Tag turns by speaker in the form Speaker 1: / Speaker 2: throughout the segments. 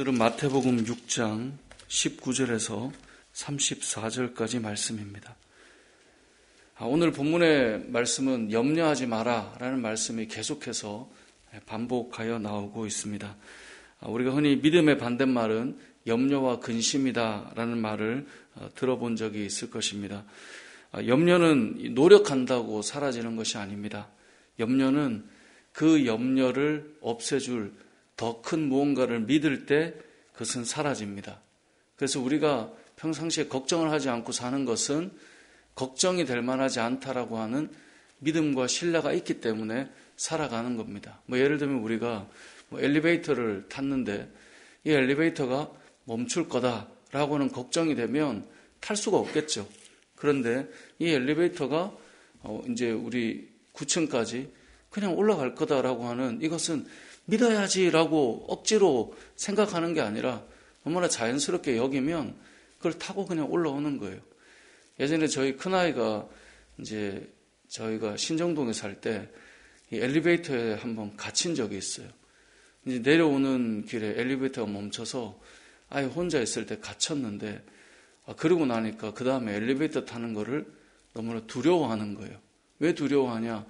Speaker 1: 오늘은 마태복음 6장 19절에서 34절까지 말씀입니다. 오늘 본문의 말씀은 염려하지 마라 라는 말씀이 계속해서 반복하여 나오고 있습니다. 우리가 흔히 믿음의 반대말은 염려와 근심이다 라는 말을 들어본 적이 있을 것입니다. 염려는 노력한다고 사라지는 것이 아닙니다. 염려는 그 염려를 없애줄 더 큰 무언가를 믿을 때 그것은 사라집니다. 그래서 우리가 평상시에 걱정을 하지 않고 사는 것은 걱정이 될 만하지 않다라고 하는 믿음과 신뢰가 있기 때문에 살아가는 겁니다. 예를 들면 우리가 엘리베이터를 탔는데 이 엘리베이터가 멈출 거다라고는 걱정이 되면 탈 수가 없겠죠. 그런데 이 엘리베이터가 이제 우리 9층까지 그냥 올라갈 거다라고 하는 이것은 믿어야지라고 억지로 생각하는 게 아니라 너무나 자연스럽게 여기면 그걸 타고 그냥 올라오는 거예요. 예전에 저희 큰아이가 이제 저희가 신정동에 살 때 이 엘리베이터에 한번 갇힌 적이 있어요. 이제 내려오는 길에 엘리베이터가 멈춰서 아이 혼자 있을 때 갇혔는데 그러고 나니까 그 다음에 엘리베이터 타는 거를 너무나 두려워하는 거예요. 왜 두려워하냐?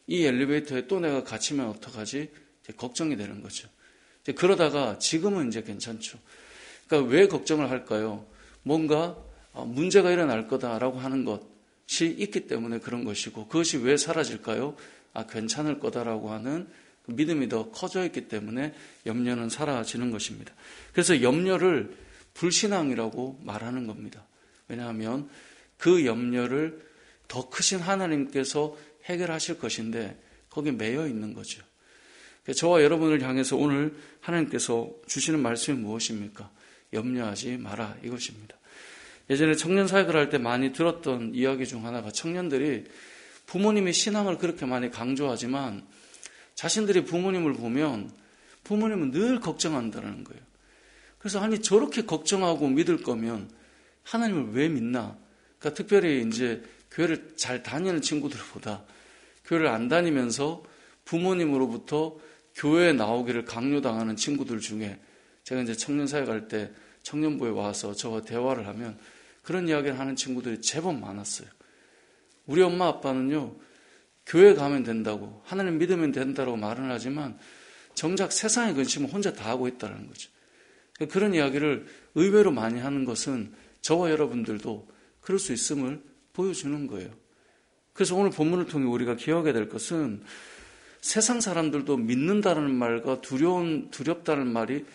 Speaker 1: 이 엘리베이터에 또 내가 갇히면 어떡하지? 걱정이 되는 거죠. 그러다가 지금은 이제 괜찮죠. 그러니까 왜 걱정을 할까요? 뭔가 문제가 일어날 거다라고 하는 것이 있기 때문에 그런 것이고 그것이 왜 사라질까요? 괜찮을 거다라고 하는 믿음이 더 커져 있기 때문에 염려는 사라지는 것입니다. 그래서 염려를 불신앙이라고 말하는 겁니다. 왜냐하면 그 염려를 더 크신 하나님께서 해결하실 것인데 거기에 매여 있는 거죠. 저와 여러분을 향해서 오늘 하나님께서 주시는 말씀이 무엇입니까? 염려하지 마라 이것입니다. 예전에 청년 사역을 할 때 많이 들었던 이야기 중 하나가 청년들이 부모님이 신앙을 그렇게 많이 강조하지만 자신들이 부모님을 보면 부모님은 늘 걱정한다는 거예요. 그래서 아니 저렇게 걱정하고 믿을 거면 하나님을 왜 믿나? 그러니까 특별히 이제 교회를 잘 다니는 친구들보다 교회를 안 다니면서 부모님으로부터 교회에 나오기를 강요당하는 친구들 중에 제가 이제 청년 사역할 때 청년부에 와서 저와 대화를 하면 그런 이야기를 하는 친구들이 제법 많았어요. 우리 엄마 아빠는요 교회 가면 된다고 하나님 믿으면 된다고 말은 하지만 정작 세상의 근심은 혼자 다 하고 있다는 거죠. 그런 이야기를 의외로 많이 하는 것은 저와 여러분들도 그럴 수 있음을 보여주는 거예요. 그래서 오늘 본문을 통해 우리가 기억해야 될 것은 세상 사람들도 믿는다는 말과 두렵다는 말이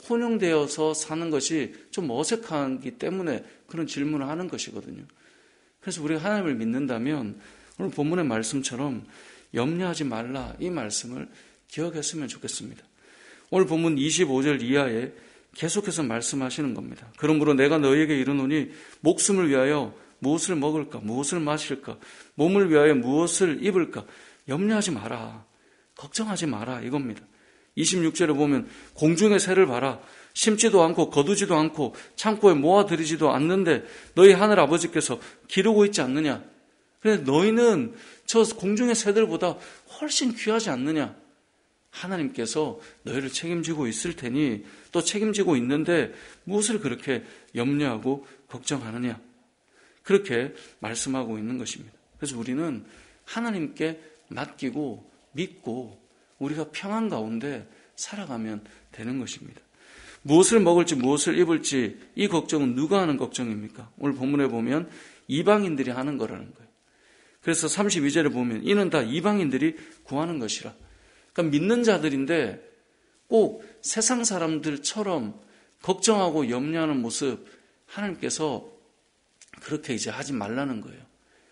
Speaker 1: 혼용되어서 사는 것이 좀 어색하기 때문에 그런 질문을 하는 것이거든요. 그래서 우리가 하나님을 믿는다면 오늘 본문의 말씀처럼 염려하지 말라 이 말씀을 기억했으면 좋겠습니다. 오늘 본문 25절 이하에 계속해서 말씀하시는 겁니다. 그러므로 내가 너희에게 이르노니 목숨을 위하여 무엇을 먹을까 무엇을 마실까 몸을 위하여 무엇을 입을까 염려하지 마라. 걱정하지 마라 이겁니다. 26절에 보면 공중의 새를 봐라. 심지도 않고 거두지도 않고 창고에 모아들이지도 않는데 너희 하늘 아버지께서 기르고 있지 않느냐. 그런데 너희는 저 공중의 새들보다 훨씬 귀하지 않느냐. 하나님께서 너희를 책임지고 있을 테니 또 책임지고 있는데 무엇을 그렇게 염려하고 걱정하느냐. 그렇게 말씀하고 있는 것입니다. 그래서 우리는 하나님께 맡기고 믿고 우리가 평안 가운데 살아가면 되는 것입니다. 무엇을 먹을지 무엇을 입을지 이 걱정은 누가 하는 걱정입니까? 오늘 본문에 보면 이방인들이 하는 거라는 거예요. 그래서 32절에 보면 이는 다 이방인들이 구하는 것이라. 그러니까 믿는 자들인데 꼭 세상 사람들처럼 걱정하고 염려하는 모습 하나님께서 그렇게 이제 하지 말라는 거예요.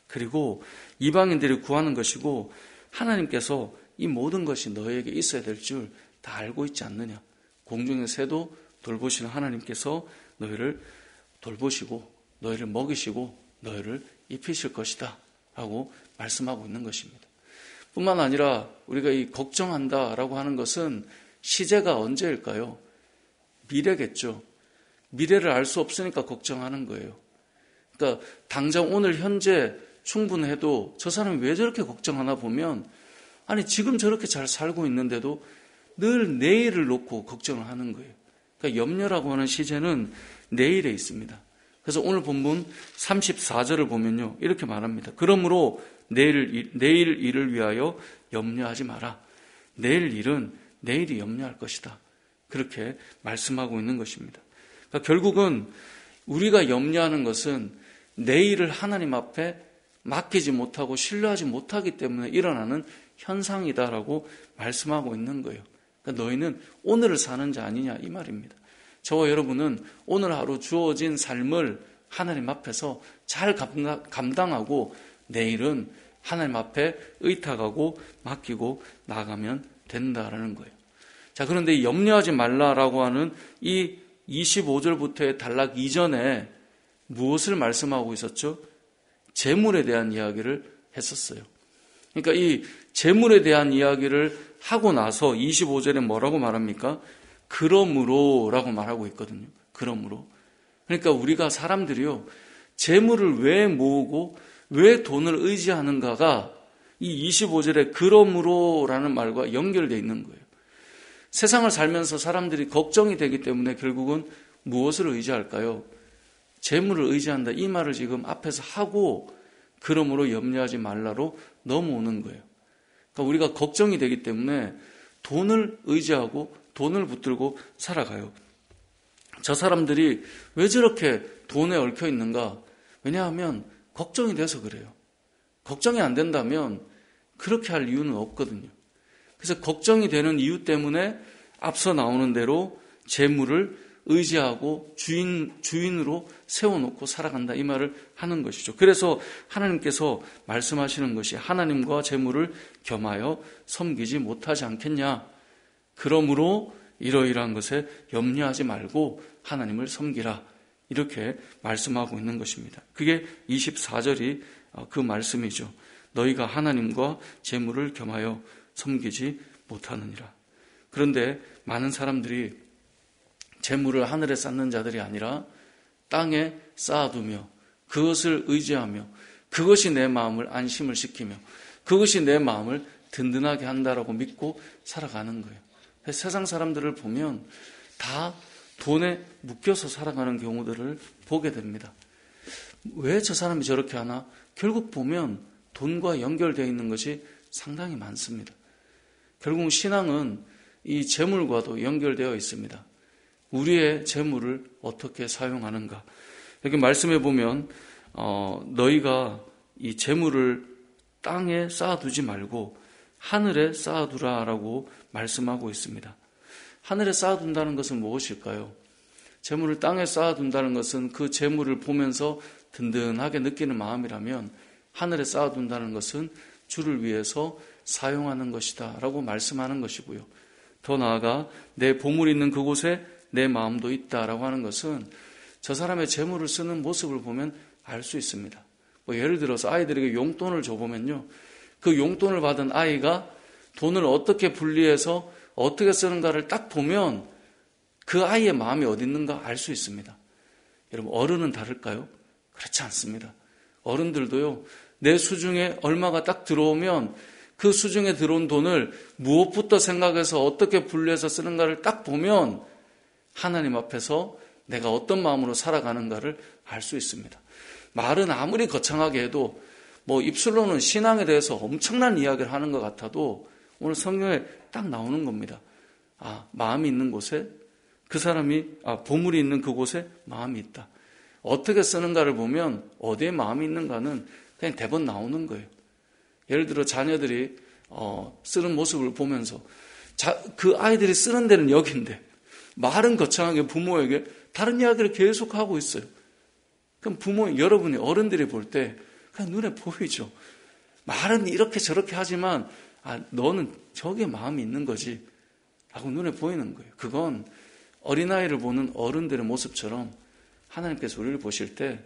Speaker 1: 그리고 이방인들이 구하는 것이고 하나님께서 이 모든 것이 너에게 있어야 될 줄 다 알고 있지 않느냐. 공중의 새도 돌보시는 하나님께서 너희를 돌보시고 너희를 먹이시고 너희를 입히실 것이다 하고 말씀하고 있는 것입니다. 뿐만 아니라 우리가 이 걱정한다라고 하는 것은 시제가 언제일까요? 미래겠죠. 미래를 알 수 없으니까 걱정하는 거예요. 그러니까 당장 오늘 현재 충분해도 저 사람이 왜 저렇게 걱정하나 보면 아니 지금 저렇게 잘 살고 있는데도 늘 내일을 놓고 걱정을 하는 거예요. 그러니까 염려라고 하는 시제는 내일에 있습니다. 그래서 오늘 본문 34절을 보면요, 이렇게 말합니다. 그러므로 내일 일을 위하여 염려하지 마라. 내일 일은 내일이 염려할 것이다. 그렇게 말씀하고 있는 것입니다. 그러니까 결국은 우리가 염려하는 것은 내일을 하나님 앞에 맡기지 못하고 신뢰하지 못하기 때문에 일어나는 현상이다라고 말씀하고 있는 거예요. 그러니까 너희는 오늘을 사는 자 아니냐 이 말입니다. 저와 여러분은 오늘 하루 주어진 삶을 하나님 앞에서 잘 감당하고 내일은 하나님 앞에 의탁하고 맡기고 나가면 된다라는 거예요. 자, 그런데 염려하지 말라라고 하는 이 25절부터의 단락 이전에 무엇을 말씀하고 있었죠? 재물에 대한 이야기를 했었어요. 그러니까 이 재물에 대한 이야기를 하고 나서 25절에 뭐라고 말합니까? 그러므로라고 말하고 있거든요. 그러므로. 그러니까 우리가 사람들이요, 재물을 왜 모으고 왜 돈을 의지하는가가 이 25절에 그러므로라는 말과 연결되어 있는 거예요. 세상을 살면서 사람들이 걱정이 되기 때문에 결국은 무엇을 의지할까요? 재물을 의지한다. 이 말을 지금 앞에서 하고 그러므로 염려하지 말라로 넘어오는 거예요. 그러니까 우리가 걱정이 되기 때문에 돈을 의지하고 돈을 붙들고 살아가요. 저 사람들이 왜 저렇게 돈에 얽혀 있는가? 왜냐하면 걱정이 돼서 그래요. 걱정이 안 된다면 그렇게 할 이유는 없거든요. 그래서 걱정이 되는 이유 때문에 앞서 나오는 대로 재물을 의지하고 주인으로 세워놓고 살아간다 이 말을 하는 것이죠. 그래서 하나님께서 말씀하시는 것이 하나님과 재물을 겸하여 섬기지 못하지 않겠냐. 그러므로 이러이러한 것에 염려하지 말고 하나님을 섬기라. 이렇게 말씀하고 있는 것입니다. 그게 24절이 그 말씀이죠. 너희가 하나님과 재물을 겸하여 섬기지 못하느니라. 그런데 많은 사람들이 재물을 하늘에 쌓는 자들이 아니라 땅에 쌓아두며 그것을 의지하며 그것이 내 마음을 안심을 시키며 그것이 내 마음을 든든하게 한다라고 믿고 살아가는 거예요. 세상 사람들을 보면 다 돈에 묶여서 살아가는 경우들을 보게 됩니다. 왜 저 사람이 저렇게 하나? 결국 보면 돈과 연결되어 있는 것이 상당히 많습니다. 결국 신앙은 이 재물과도 연결되어 있습니다. 우리의 재물을 어떻게 사용하는가? 여기 말씀해 보면 너희가 이 재물을 땅에 쌓아두지 말고 하늘에 쌓아두라라고 말씀하고 있습니다. 하늘에 쌓아둔다는 것은 무엇일까요? 재물을 땅에 쌓아둔다는 것은 그 재물을 보면서 든든하게 느끼는 마음이라면 하늘에 쌓아둔다는 것은 주를 위해서 사용하는 것이다 라고 말씀하는 것이고요. 더 나아가 내 보물이 있는 그곳에 내 마음도 있다라고 하는 것은 저 사람의 재물을 쓰는 모습을 보면 알 수 있습니다. 예를 들어서 아이들에게 용돈을 줘보면요. 그 용돈을 받은 아이가 돈을 어떻게 분리해서 어떻게 쓰는가를 딱 보면 그 아이의 마음이 어디 있는가 알 수 있습니다. 여러분, 어른은 다를까요? 그렇지 않습니다. 어른들도요, 내 수중에 얼마가 딱 들어오면 그 수중에 들어온 돈을 무엇부터 생각해서 어떻게 분리해서 쓰는가를 딱 보면 하나님 앞에서 내가 어떤 마음으로 살아가는가를 알 수 있습니다. 말은 아무리 거창하게 해도 입술로는 신앙에 대해서 엄청난 이야기를 하는 것 같아도 오늘 성경에 딱 나오는 겁니다. 마음이 있는 곳에 그 사람이 보물이 있는 그곳에 마음이 있다. 어떻게 쓰는가를 보면 어디에 마음이 있는가는 그냥 대번 나오는 거예요. 예를 들어 자녀들이 쓰는 모습을 보면서 그 아이들이 쓰는 데는 여기인데 말은 거창하게 부모에게 다른 이야기를 계속하고 있어요. 그럼 여러분이 어른들이 볼 때 그냥 눈에 보이죠. 말은 이렇게 저렇게 하지만 너는 저기에 마음이 있는 거지 라고 눈에 보이는 거예요. 그건 어린아이를 보는 어른들의 모습처럼 하나님께서 우리를 보실 때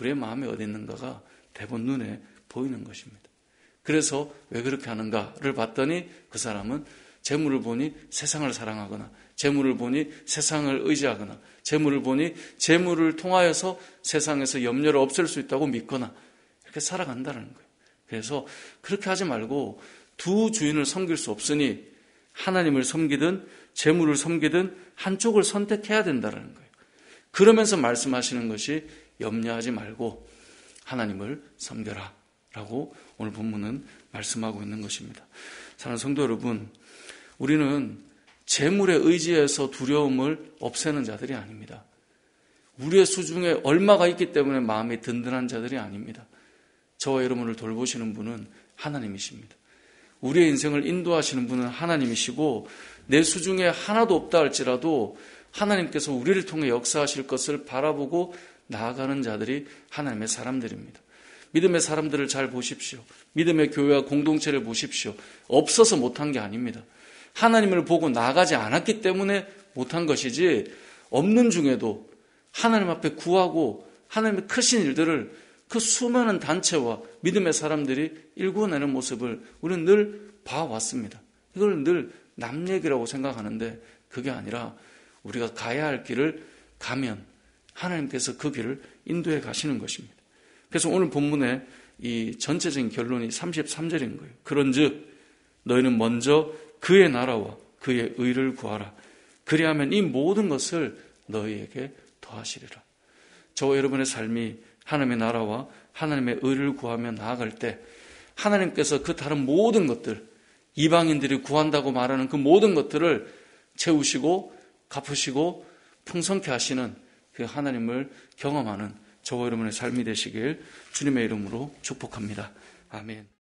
Speaker 1: 우리의 마음이 어디 있는가가 대부분 눈에 보이는 것입니다. 그래서 왜 그렇게 하는가를 봤더니 그 사람은 재물을 보니 세상을 사랑하거나 재물을 보니 세상을 의지하거나 재물을 보니 재물을 통하여서 세상에서 염려를 없앨 수 있다고 믿거나 이렇게 살아간다는 거예요. 그래서 그렇게 하지 말고 두 주인을 섬길 수 없으니 하나님을 섬기든 재물을 섬기든 한쪽을 선택해야 된다는 거예요. 그러면서 말씀하시는 것이 염려하지 말고 하나님을 섬겨라 라고 오늘 본문은 말씀하고 있는 것입니다. 사랑하는 성도 여러분, 우리는 재물에 의지해서 두려움을 없애는 자들이 아닙니다. 우리의 수중에 얼마가 있기 때문에 마음이 든든한 자들이 아닙니다. 저와 여러분을 돌보시는 분은 하나님이십니다. 우리의 인생을 인도하시는 분은 하나님이시고 내 수중에 하나도 없다 할지라도 하나님께서 우리를 통해 역사하실 것을 바라보고 나아가는 자들이 하나님의 사람들입니다. 믿음의 사람들을 잘 보십시오. 믿음의 교회와 공동체를 보십시오. 없어서 못한 게 아닙니다. 하나님을 보고 나아가지 않았기 때문에 못한 것이지, 없는 중에도 하나님 앞에 구하고 하나님의 크신 일들을 그 수많은 단체와 믿음의 사람들이 일궈내는 모습을 우리는 늘 봐왔습니다. 이걸 늘 남 얘기라고 생각하는데 그게 아니라 우리가 가야 할 길을 가면 하나님께서 그 길을 인도해 가시는 것입니다. 그래서 오늘 본문의 이 전체적인 결론이 33절인 거예요. 그런즉 너희는 먼저 그의 나라와 그의 의를 구하라. 그리하면 이 모든 것을 너희에게 더하시리라. 저와 여러분의 삶이 하나님의 나라와 하나님의 의를 구하며 나아갈 때 하나님께서 그 다른 모든 것들, 이방인들이 구한다고 말하는 그 모든 것들을 채우시고 갚으시고 풍성케 하시는 그 하나님을 경험하는 저와 여러분의 삶이 되시길 주님의 이름으로 축복합니다. 아멘.